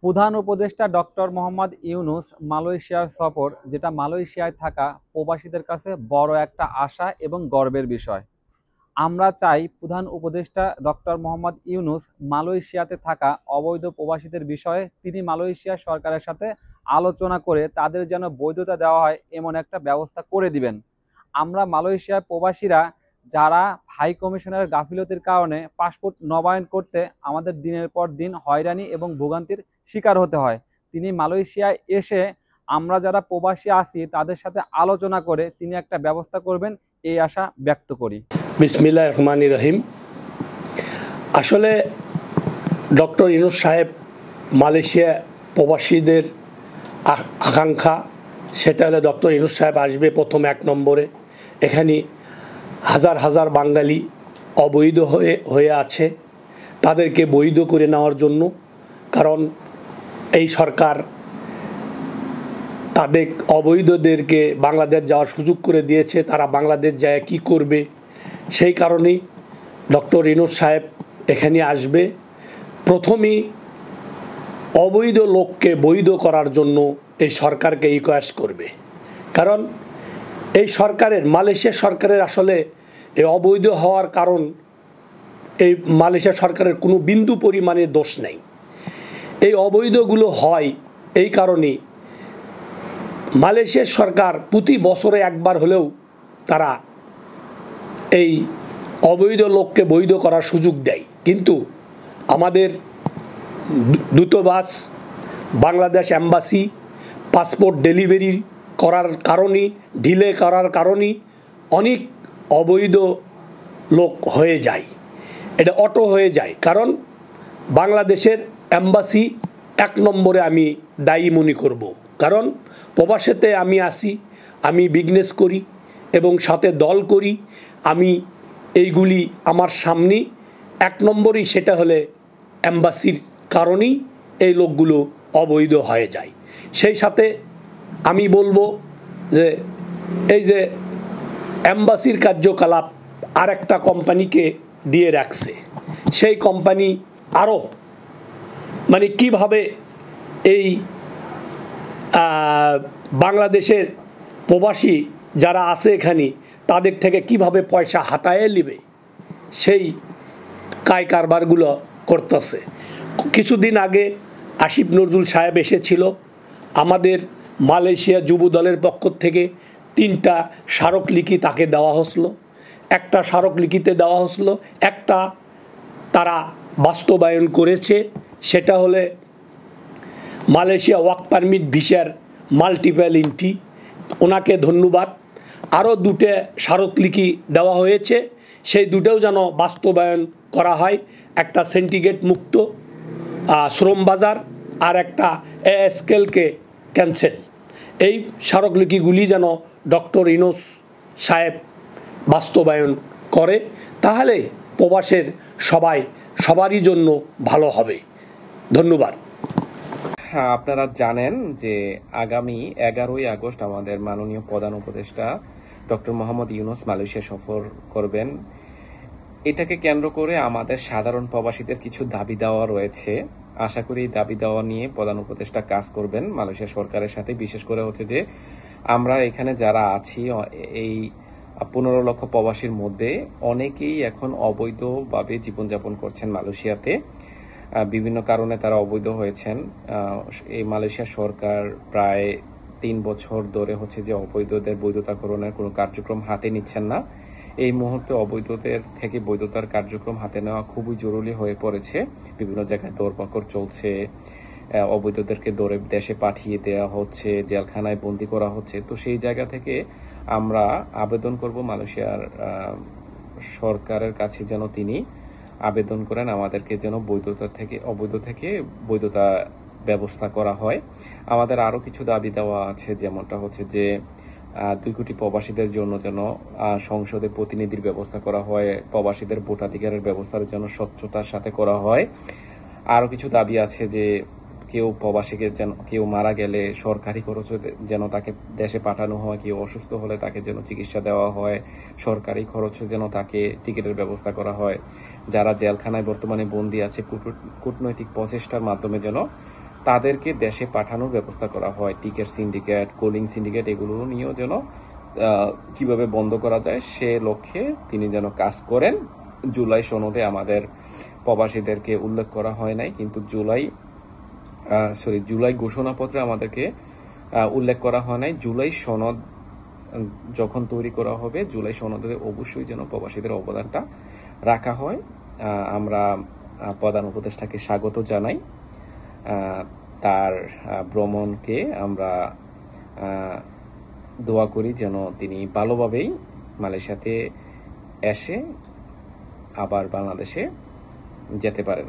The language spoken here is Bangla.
প্রধান উপদেষ্টা ডক্টর মোহাম্মদ ইউনূস মালয়েশিয়ার সফর, যেটা মালয়েশিয়ায় থাকা প্রবাসীদের কাছে বড় একটা আশা এবং গর্বের বিষয়। আমরা চাই প্রধান উপদেষ্টা ডক্টর মোহাম্মদ ইউনূস মালয়েশিয়াতে থাকা অবৈধ প্রবাসীদের বিষয়ে তিনি মালয়েশিয়া সরকারের সাথে আলোচনা করে তাদের যেন বৈধতা দেওয়া হয় এমন একটা ব্যবস্থা করে দিবেন। আমরা মালয়েশিয়ার প্রবাসীরা যারা হাই কমিশনের গাফিলতির কারণে পাসপোর্ট নবায়ন করতে আমাদের দিনের পর দিন হয়রানি এবং ভোগান্তির শিকার হতে হয়, তিনি মালয়েশিয়ায় এসে আমরা যারা প্রবাসী আছি তাদের সাথে আলোচনা করে তিনি একটা ব্যবস্থা করবেন, এই আশা ব্যক্ত করি। বিসমিল্লাহির রহমানির রহিম। আসলে ডক্টর ইউনূস সাহেব মালয়েশিয়া প্রবাসীদের আকাঙ্ক্ষা, সেটা হলে ডক্টর ইউনূস সাহেব আসবে প্রথম এক নম্বরে। এখানে হাজার হাজার বাঙালি অবৈধ হয়ে আছে, তাদেরকে বৈধ করে নেওয়ার জন্য। কারণ এই সরকার তাদের অবৈধদেরকে বাংলাদেশ যাওয়ার সুযোগ করে দিয়েছে, তারা বাংলাদেশ যায় কি করবে, সেই কারণেই ডক্টর ইউনূস সাহেব এখানে আসবে। প্রথমেই অবৈধ লোককে বৈধ করার জন্য এই সরকারকে রিকোয়েস্ট করবে। কারণ এই সরকারের, মালয়েশিয়া সরকারের আসলে এই অবৈধ হওয়ার কারণ, এই মালয়েশিয়া সরকারের কোনো বিন্দু পরিমাণে দোষ নেই। এই অবৈধগুলো হয় এই কারণে মালয়েশিয়ার সরকার প্রতি বছরে একবার হলেও তারা এই অবৈধ লোককে বৈধ করার সুযোগ দেয়। কিন্তু আমাদের দূতাবাস, বাংলাদেশ এম্বাসি পাসপোর্ট ডেলিভারি করার কারণে, ডিলে করার কারণে অনেক অবৈধ লোক হয়ে যায়, এটা অটো হয়ে যায়। কারণ বাংলাদেশের এম্বাসি এক নম্বরে আমি দায়ী মনে করব। কারণ প্রবাসেতে আমি আসি, আমি বিজনেস করি এবং সাথে দল করি, আমি এইগুলি আমার সামনে এক নম্বরই, সেটা হলে এম্বাসির কারণেই এই লোকগুলো অবৈধ হয়ে যায়। সেই সাথে আমি বলবো যে এই যে এম্বাসির কার্যকলাপ আরেকটা কোম্পানিকে দিয়ে রাখছে, সেই কোম্পানি আরও মানে কিভাবে এই বাংলাদেশের প্রবাসী যারা আছে এখানে তাদের থেকে কিভাবে পয়সা হাতায়ে নেবে, সেই কারবারগুলো করতেছে। কিছুদিন আগে আসিফ নজরুল সাহেব এসেছিল, আমাদের মালয়েশিয়া যুব দলের পক্ষ থেকে 3টা স্মারকলিপি তাকে দেওয়া হয়েছিল। একটা স্মারকলিপিতে দেওয়া হয়েছিল, একটা তারা বাস্তবায়ন করেছে, সেটা হলে মালয়েশিয়া ওয়ার্ক পারমিট ভিসার মাল্টিপল এন্ট্রি, ওনাকে ধন্যবাদ। আরও 2টে স্মারকলিপি দেওয়া হয়েছে, সেই দুটোও যেন বাস্তবায়ন করা হয়। একটা সিন্ডিকেট মুক্ত শ্রম বাজার, আর একটা স্কেলকে ক্যান্সেল। এই স্মারকলিপিগুলি যেন ডক্টর ইউনূস সাহেব বাস্তবায়ন করে, তাহলে প্রবাসের সবারই জন্য ভালো হবে। ধন্যবাদ। হ্যাঁ, আপনারা জানেন যে আগামী 11ই আগস্ট আমাদের মাননীয় প্রধান উপদেষ্টা ডক্টর মোহাম্মদ ইউনূস মালয়েশিয়া সফর করবেন। এটাকে কেন্দ্র করে আমাদের সাধারণ প্রবাসীদের কিছু দাবি দেওয়া রয়েছে। আশা করি দাবি দেওয়া নিয়ে প্রধান উপদেষ্টা কাজ করবেন মালয়েশিয়া সরকারের সাথে। বিশেষ করে হচ্ছে যে আমরা এখানে যারা আছি, এই 15 লক্ষ প্রবাসীর মধ্যে অনেকেই এখন অবৈধভাবে জীবনযাপন করছেন মালয়েশিয়াতে। বিভিন্ন কারণে তারা অবৈধ হয়েছেন। এই মালয়েশিয়া সরকার প্রায় 3 বছর ধরে হচ্ছে যে অবৈধদের বৈধতাকরণের কোনো কার্যক্রম হাতে নিচ্ছেন না। এই মুহূর্তে অবৈধদের থেকে বৈধতার কার্যক্রম হাতে নেওয়া খুবই জরুরি হয়ে পড়েছে। বিভিন্ন জায়গায় দরপাকড় চলছে, অবৈধদেরকে ধরে দেশে পাঠিয়ে দেওয়া হচ্ছে, জেলখানায় বন্দী করা হচ্ছে। তো সেই জায়গা থেকে আমরা আবেদন করব মালয়েশিয়ার সরকারের কাছে যেন তিনি আবেদন করেন আমাদেরকে যেন অবৈধ থেকে বৈধতা ব্যবস্থা করা হয়। আমাদের আরো কিছু দাবি দেওয়া আছে, যেমনটা হচ্ছে যে 2 কোটি প্রবাসীদের জন্য যেন সংসদে প্রতিনিধির ব্যবস্থা করা হয়, প্রবাসীদের ভোটাধিকারের ব্যবস্থার জন্য স্বচ্ছতার সাথে করা হয়। আরো কিছু দাবি আছে যে প্রবাসীকে যেন কেউ মারা গেলে সরকারি খরচে যেন তাকে দেশে পাঠানো হয়, কেউ অসুস্থ হলে তাকে যেন চিকিৎসা দেওয়া হয়, সরকারি খরচে যেন তাকে টিকিটের ব্যবস্থা করা হয়। যারা জেলখানায় বর্তমানে বন্দী আছে, কূটনৈতিক প্রচেষ্টার মাধ্যমে যেন তাদেরকে দেশে পাঠানোর ব্যবস্থা করা হয়। টিকিট সিন্ডিকেট, কোলিং সিন্ডিকেট এগুলো নিয়েও যেন কিভাবে বন্ধ করা যায় সে লক্ষ্যে তিনি যেন কাজ করেন। জুলাই সনদে আমাদের প্রবাসীদেরকে উল্লেখ করা হয় নাই, কিন্তু জুলাই ঘোষণাপত্রে আমাদেরকে উল্লেখ করা হয় নাই। জুলাই সনদ যখন তৈরি করা হবে, জুলাই সনদে অবশ্যই যেন প্রবাসীদের অবদানটা রাখা হয়। আমরা প্রধান উপদেষ্টাকে স্বাগত জানাই। তার ভ্রমণকে আমরা দোয়া করি যেন তিনি ভালোভাবেই মালয়েশিয়াতে এসে আবার বাংলাদেশে যেতে পারেন।